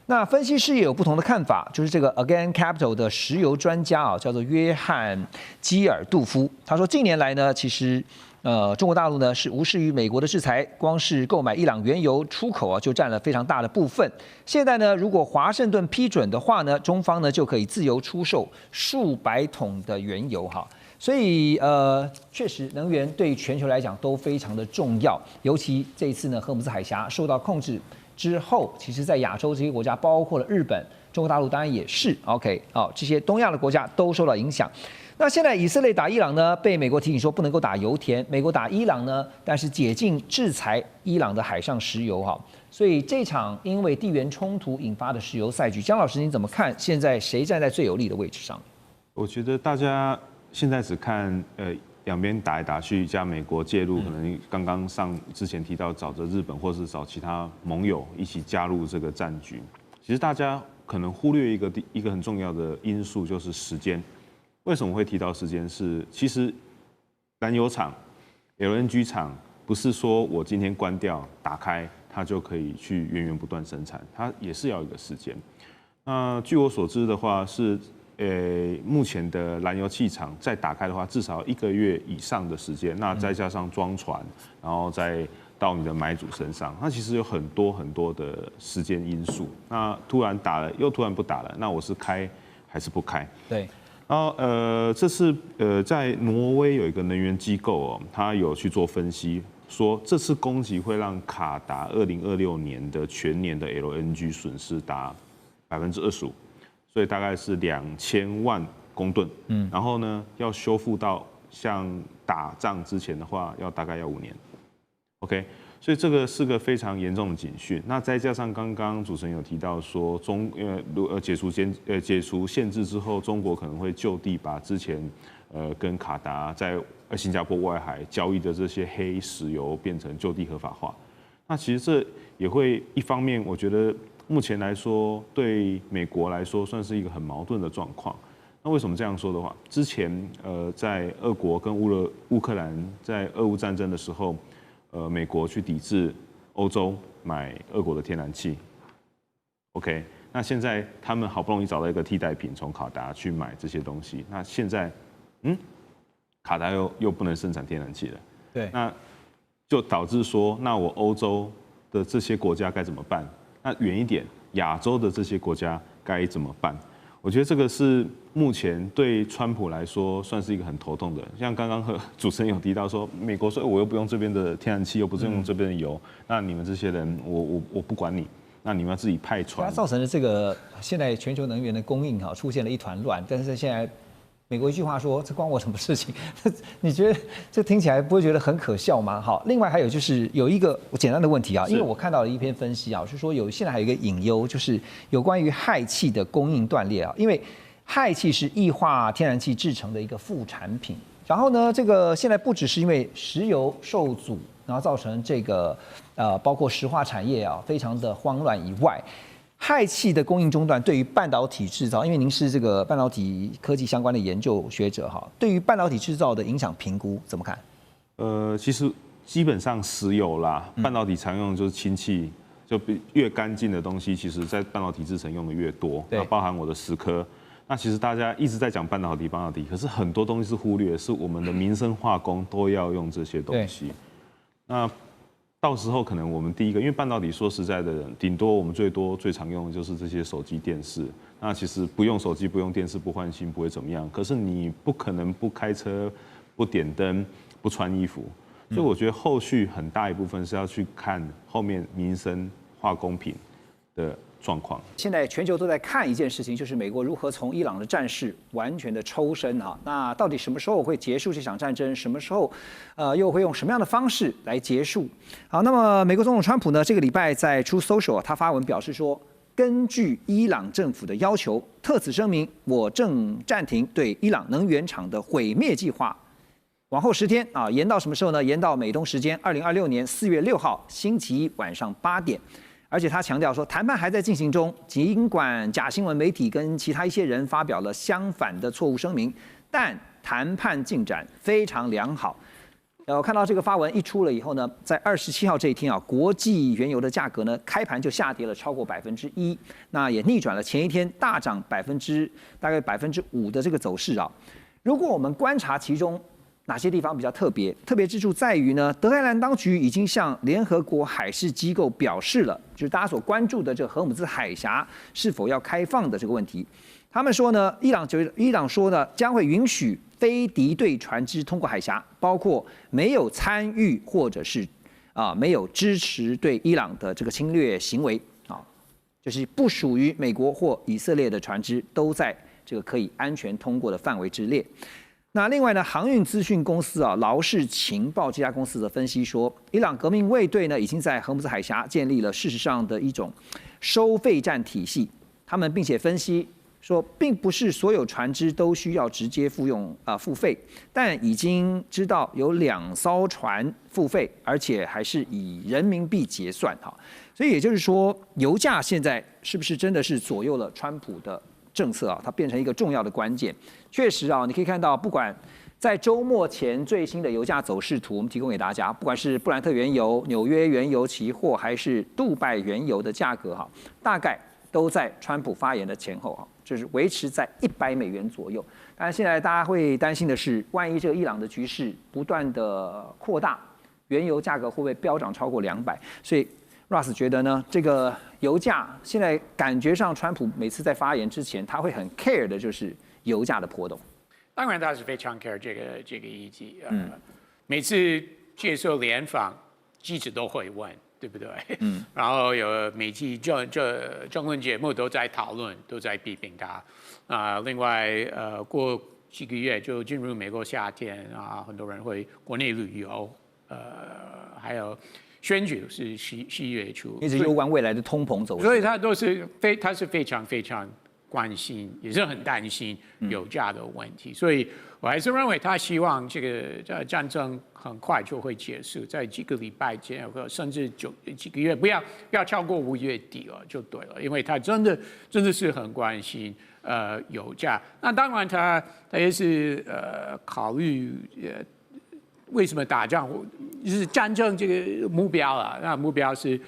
那分析师也有不同的看法，就是这个 Again Capital 的石油专家啊，叫做约翰基尔杜夫，他说近年来呢，其实中国大陆呢是无视于美国的制裁，光是购买伊朗原油出口啊就占了非常大的部分。现在呢，如果华盛顿批准的话呢，中方呢就可以自由出售数百桶的原油哈。所以确实能源对全球来讲都非常的重要，尤其这一次呢，荷姆斯海峡受到控制之后，其实在亚洲这些国家，包括了日本、中国大陆，当然也是 OK 这些东亚的国家都受到影响。那现在以色列打伊朗呢，被美国提醒说不能够打油田；美国打伊朗呢，但是解禁制裁伊朗的海上石油哈。所以这场因为地缘冲突引发的石油赛局，江老师你怎么看？现在谁站在最有利的位置上？我觉得大家现在只看两边打来打去，加美国介入，可能刚刚之前提到找着日本或是找其他盟友一起加入这个战局。其实大家可能忽略一个很重要的因素，就是时间。为什么会提到时间？其实燃油厂、LNG 厂不是说我今天关掉打开，它就可以去源源不断生产，它也是要一个时间。那据我所知的话是。目前的燃油气厂再打开的话，至少1个月以上的时间，那再加上装船，然后再到你的买主身上，那其实有很多很多的时间因素。那突然打了，又突然不打了，那我是开还是不开？对。然后这次在挪威有一个能源机构他有去做分析，说这次攻击会让卡达2026年的全年的 LNG 损失达25%。所以大概是2000万公吨，然后呢，要修复到像打仗之前的话，大概要5年 ，OK， 所以这个是个非常严重的警讯。那再加上刚刚主持人有提到说，解除限制之后，中国可能会就地把之前跟卡达在新加坡外海交易的这些黑石油变成就地合法化。那其实这也会一方面，我觉得。目前来说，对美国来说算是一个很矛盾的状况。那为什么这样说的话？之前在俄国跟乌克兰在俄乌战争的时候，美国去抵制欧洲买俄国的天然气。OK， 那现在他们好不容易找到一个替代品，从卡达去买这些东西。那现在，卡达又不能生产天然气了。对，那就导致说，那我欧洲的这些国家该怎么办？那远一点，亚洲的这些国家该怎么办？我觉得这个是目前对川普来说算是一个很头痛的。像刚刚主持人有提到说，美国说我又不用这边的天然气，又不是用这边的油，那你们这些人，我不管你，那你们要自己派船。它造成了这个现在全球能源的供应出现了一团乱，但是现在。美国一句话说：“这关我什么事情？”你觉得这听起来不会觉得很可笑吗？好，另外还有就是有一个简单的问题啊，因为我看到了一篇分析啊，是说现在还有一个隐忧，就是有关于氦气的供应断裂啊，因为氦气是液化天然气制成的一个副产品。然后呢，这个现在不只是因为石油受阻，然后造成这个包括石化产业非常的慌乱以外。氦气的供应中断对于半导体制造，因为您是这个半导体科技相关的研究学者哈，对于半导体制造的影响评估怎么看？其实基本上石油啦，半导体常用的就是氢气，就越干净的东西，其实在半导体制成用的越多。那包含我的蚀刻，那其实大家一直在讲半导体，可是很多东西是忽略，是我们的民生化工都要用这些东西。那到时候可能我们第一个，因为半导体说实在的，顶多我们最常用的就是这些手机、电视。那其实不用手机、不用电视、不换芯不会怎么样，可是你不可能不开车、不点灯、不穿衣服。所以我觉得后续很大一部分是要去看后面民生化工品的状况。现在全球都在看一件事情，就是美国如何从伊朗的战事完全的抽身啊。那到底什么时候会结束这场战争？什么时候，又会用什么样的方式来结束？好，那么美国总统川普呢，这个礼拜在 Truth Social 他发文表示说，根据伊朗政府的要求，特此声明，我正暂停对伊朗能源厂的毁灭计划。往后10天啊，延到什么时候呢？延到美东时间2026年4月6号星期一晚上8点。而且他强调说，谈判还在进行中，尽管假新闻媒体跟其他一些人发表了相反的错误声明，但谈判进展非常良好。我看到这个发文一出了以后呢，在27号这一天啊，国际原油的价格呢开盘就下跌了超过1%，那也逆转了前一天大涨大概5%的这个走势啊。如果我们观察其中哪些地方比较特别？特别之处在于呢，德黑兰当局已经向联合国海事机构表示了，就是大家所关注的这个荷姆兹海峡是否要开放的这个问题。他们说呢，伊朗说呢，将会允许非敌对船只通过海峡，包括没有参与或者是没有支持对伊朗的这个侵略行为啊，就是不属于美国或以色列的船只都在这个可以安全通过的范围之列。那另外呢，航运资讯公司劳氏情报这家公司的分析说，伊朗革命卫队呢已经在荷姆兹海峡建立了事实上的一种收费站体系。他们并且分析说，并不是所有船只都需要直接付费，但已经知道有2艘船付费，而且还是以人民币结算哈。所以也就是说，油价现在是不是真的是左右了川普的政策啊？它变成一个重要的关键。确实啊，你可以看到，不管在周末前最新的油价走势图，我们提供给大家，不管是布兰特原油、纽约原油期货，还是杜拜原油的价格哈，大概都在川普发言的前后哈，就是维持在$100左右。当然，现在大家会担心的是，万一这个伊朗的局势不断的扩大，原油价格会不会飙涨超过200？所以 Russ 觉得呢，这个油价现在感觉上，川普每次在发言之前，他会很 care 的就是油价的波动。当然，他是非常 care 这个议题。每次接受联访，记者都会问，对不对？然后有媒体政论节目都在讨论，都在批评他。另外，过几个月就进入美国夏天啊，很多人会国内旅游，还有选举是7月初，一直攸关未来的通膨走势，所以他是非常非常关心，也是很担心油价的问题。所以我还是认为他希望这个战争很快就会结束，在几个礼拜间，甚至几个月，不要超过5月底了就对了，因为他真的是很关心油价。那当然他也是考虑为什么打仗，就是战争这个目标啊。那目标是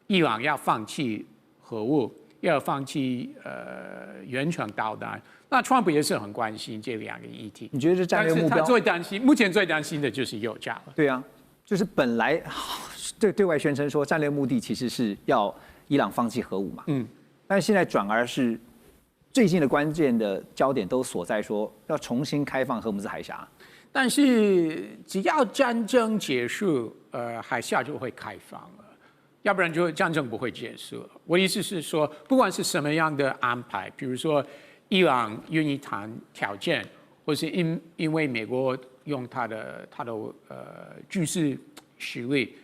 伊朗要放弃核武，要放弃远程导弹。那川普也是很关心这2个议题。你觉得这战略目标？他目前最担心的就是油价了。对啊，就是本来对外宣称说战略目的其实是要伊朗放弃核武嘛。但是现在转而是最近的关键的焦点都锁在说要重新开放荷姆兹海峡。但是只要战争结束，海峡就会开放了，要不然就战争不会结束了。我意思是说，不管是什么样的安排，比如说伊朗愿意谈条件，或是因为美国用他的军事实力，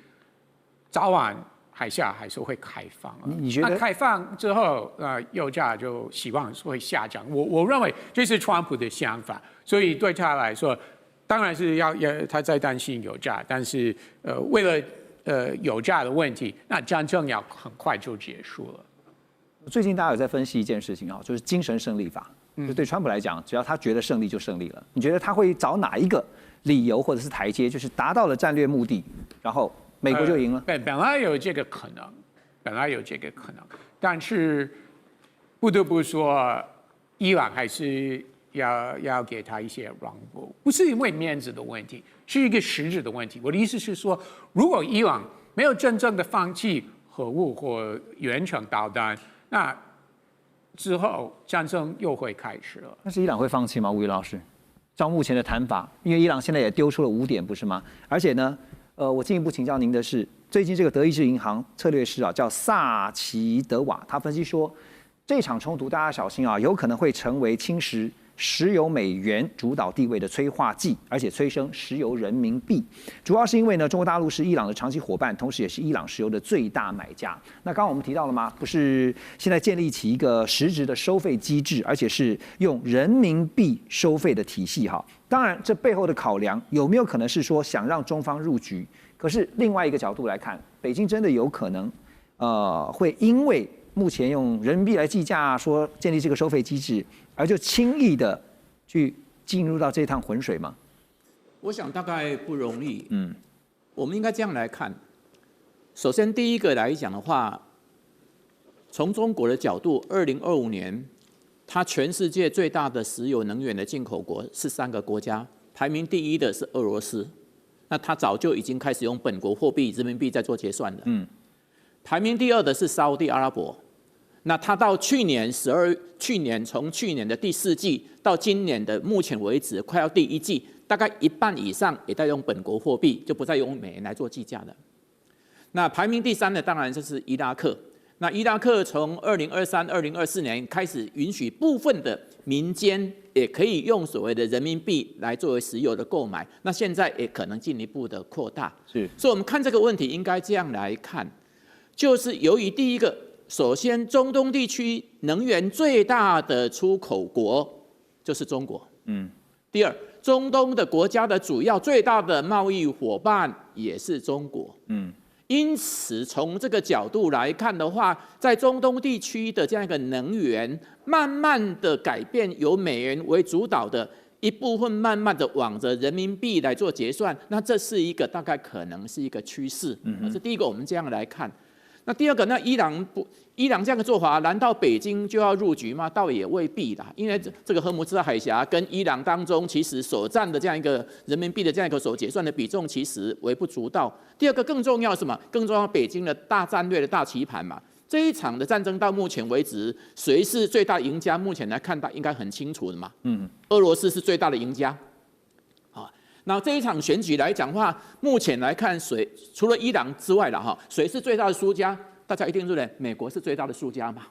早晚海峡还是会开放了。你觉得？那开放之后，油价就希望会下降。我认为这是川普的想法，所以对他来说。当然是他在担心油价，但是为了油价的问题，那战争要很快就结束了。最近大家有在分析一件事情啊，就是精神胜利法。就对川普来讲，只要他觉得胜利就胜利了。你觉得他会找哪一个理由或者是台阶，就是达到了战略目的，然后美国就赢了？本来有这个可能，但是不得不说，伊朗还是要给他一些让步，不是因为面子的问题，是一个实质的问题。我的意思是说，如果伊朗没有真正的放弃核武或远程导弹，那之后战争又会开始了。但是伊朗会放弃吗？吴宇老师，照目前的谈法，因为伊朗现在也丢出了5点，不是吗？而且呢，我进一步请教您的是，最近这个德意志银行策略师啊，叫萨奇德瓦，他分析说，这场冲突大家小心啊，有可能会成为侵蚀石油美元主导地位的催化剂，而且催生石油人民币。主要是因为呢，中国大陆是伊朗的长期伙伴，同时也是伊朗石油的最大买家。那刚刚我们提到了吗？不是现在建立起一个实质的收费机制，而且是用人民币收费的体系哈。当然，这背后的考量有没有可能是说想让中方入局？可是另外一个角度来看，北京真的有可能会因为目前用人民币来计价，说建立这个收费机制，而就轻易的去进入到这趟浑水吗？我想大概不容易。我们应该这样来看。首先，第一个来讲的话，从中国的角度，2025年，它全世界最大的石油能源的进口国是3个国家，排名第1的是俄罗斯，那它早就已经开始用本国货币人民币在做结算了。排名第2的是沙烏地阿拉伯。那它到去年从去年的第4季到今年的目前为止，快要第1季，大概1半以上也在用本国货币，就不再用美元来做计价的。那排名第3的当然就是伊拉克。那伊拉克从2023、2024年开始允许部分的民间也可以用所谓的人民币来作为石油的购买，那现在也可能进一步的扩大。是，所以我们看这个问题应该这样来看，就是由于第一个。首先，中东地区能源最大的出口国就是中国。第二，中东的国家的主要最大的贸易伙伴也是中国。因此，从这个角度来看的话，在中东地区的这样一个能源，慢慢的改变由美元为主导的一部分，慢慢的往着人民币来做结算，那这是一个大概可能是一个趋势。这第一个，我们这样来看。那第二个，那伊朗这样的做法，难道北京就要入局吗？倒也未必啦，因为这个荷姆斯海峡跟伊朗当中，其实所占的这样一个人民币的这样一个所结算的比重，其实微不足道。第二个更重要是什么？更重要，北京的大战略的大棋盘嘛。这一场的战争到目前为止，谁是最大赢家？目前来看，应该很清楚的嘛。俄罗斯是最大的赢家。那这一场选举来讲的话，目前来看，除了伊朗之外了哈，谁是最大的输家？大家一定认为美国是最大的输家嘛。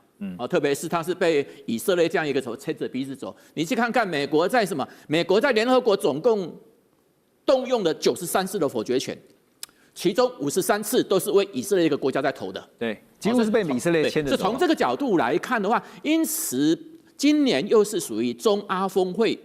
特别是他是被以色列这样一个牵着鼻子走。你去看看美国在什么？美国在联合国总共动用了93次的否决权，其中53次都是为以色列一个国家在投的。对，几乎是被以色列牵着走。就从这个角度来看的话，因此今年又是属于中阿峰会。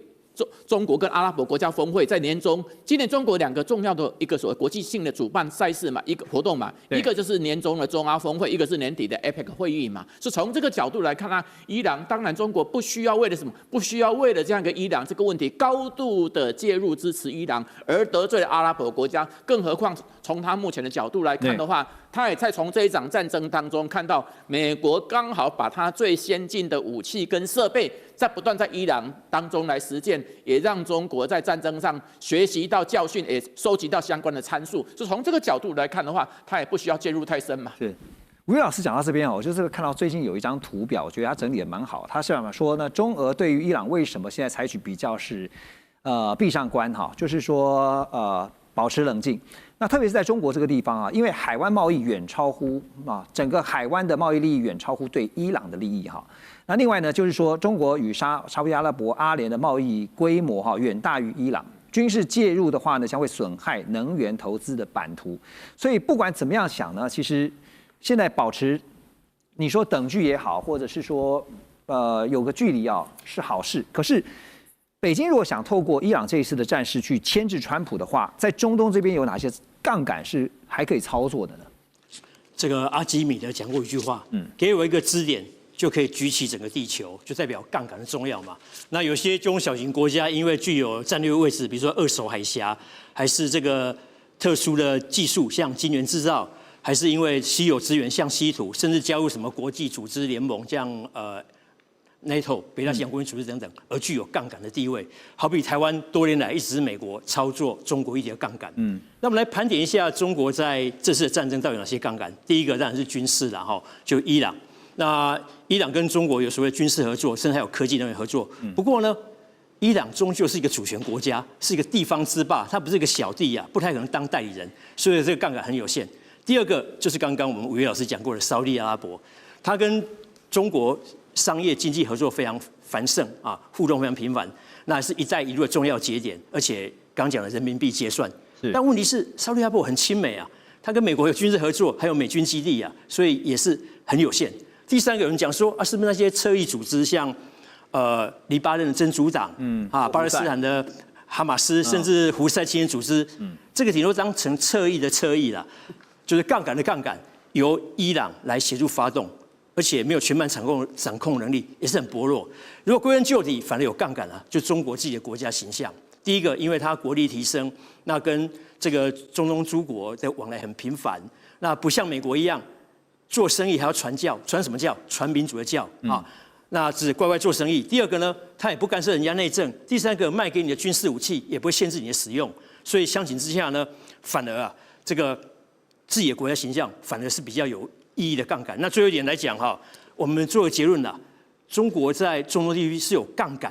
中国跟阿拉伯国家峰会在年中，今年中国2个重要的一个所谓国际性的主办赛事嘛，一个活动嘛，一个就是年中的中阿峰会，一个是年底的 APEC 会议嘛。是从这个角度来看呢，伊朗当然中国不需要为了什么，不需要为了这样一个伊朗这个问题高度的介入支持伊朗而得罪了阿拉伯国家，更何况从他目前的角度来看的话，他也在从这一场战争当中看到美国刚好把他最先进的武器跟设备在不断在伊朗当中来实践，也让中国在战争上学习到教训，也收集到相关的参数。就从这个角度来看的话，他也不需要介入太深嘛。是，吴宇老师讲到这边我就是看到最近有一张图表，我觉得他整理的蛮好。他是怎么说呢？中俄对于伊朗为什么现在采取比较是闭上关哈，就是说保持冷静。那特别是在中国这个地方啊，因为海湾贸易远超乎整个海湾的贸易利益远超乎对伊朗的利益哈。那另外呢，就是说中国与沙烏地阿拉伯、阿联的贸易规模远大于伊朗，军事介入的话呢，将会损害能源投资的版图。所以不管怎么样想呢，其实现在保持你说等距也好，或者是说有个距离是好事。可是北京如果想透过伊朗这一次的战事去牵制川普的话，在中东这边有哪些杠杆是还可以操作的呢？这个阿基米德讲过一句话，给我一个支点就可以举起整个地球，就代表杠杆的重要嘛。那有些中小型国家因为具有战略位置，比如说扼守海峡，还是这个特殊的技术，像晶圆制造，还是因为稀有资源，像稀土，甚至加入什么国际组织联盟，像 NATO 北大西洋公约组织等等，而具有杠杆的地位。好比台湾多年来一直是美国操作中国一点的杠杆。那我们来盘点一下中国在这次的战争到底有哪些杠杆？第一个当然是军事啦，就伊朗。那伊朗跟中国有所谓军事合作，甚至还有科技能源合作。不过呢，伊朗终究是一个主权国家，是一个地方之霸，它不是一个小弟啊，不太可能当代理人，所以这个杠杆很有限。第二个就是刚刚我们伍约老师讲过的沙特阿拉伯，它跟中国商业经济合作非常繁盛啊，互动非常频繁，那是一带一路的重要节点，而且刚讲的人民币结算。但问题是沙特阿拉伯很亲美啊，它跟美国有军事合作，还有美军基地啊，所以也是很有限。第三个有人讲说啊，是不是那些侧翼组织像黎巴嫩的真主党，巴勒斯坦的哈马斯，甚至胡塞青年组织，这个顶多当成侧翼的侧翼啦，就是杠杆的杠杆，由伊朗来协助发动。而且没有全盘掌控能力，也是很薄弱。如果归根究底，反而有杠杆啊，就中国自己的国家形象。第一个，因为它国力提升，那跟这个中东诸国的往来很频繁，那不像美国一样做生意还要传教，传什么教？传民主的教啊。那只乖乖做生意。第二个呢，它也不干涉人家内政。第三个，卖给你的军事武器也不会限制你的使用。所以相形之下呢，反而这个自己的国家形象反而是比较有意义的杠杆。那最后一点来讲我们做个结论啦，中国在中东地区是有杠杆，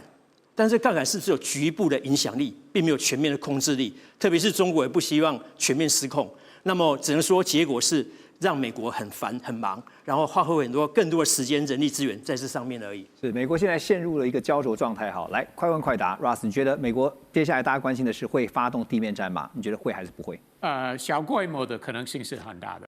但是杠杆是只有局部的影响力，并没有全面的控制力。特别是中国也不希望全面失控，那么只能说结果是让美国很烦很忙，然后花费更多的时间、人力资源在这上面而已。是美国现在陷入了一个焦灼状态。好，来快问快答 ，Ross， 你觉得美国接下来大家关心的是会发动地面战吗？你觉得会还是不会？小规模的可能性是很大的。